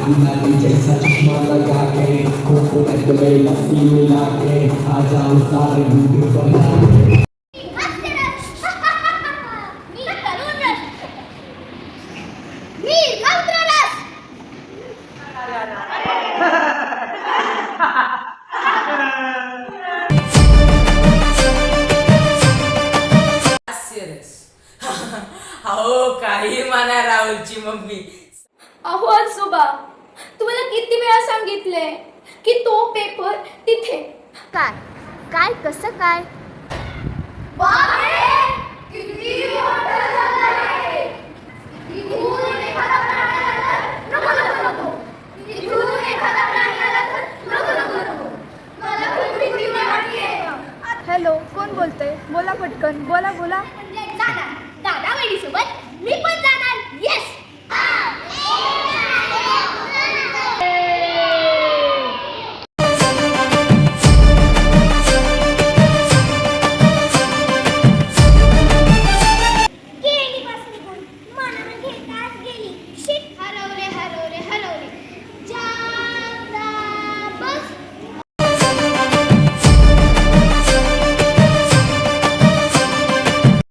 गुलाबी जैसा चश्मा लगा के कोकोनट में लस्सी मिला के आ जाओ सारे मूड बना के अहो काही म्हणा राहुलची मम्मी. अहो आजोबा, तुम्हाला किती वेळा सांगितले की तो पेपर तिथे. काय काय कसं काय? हॅलो, कोण बोलतंय? बोला पटकन, बोला बोला. दादा दादा वहिनीसोबत मी पण जाणार. येस.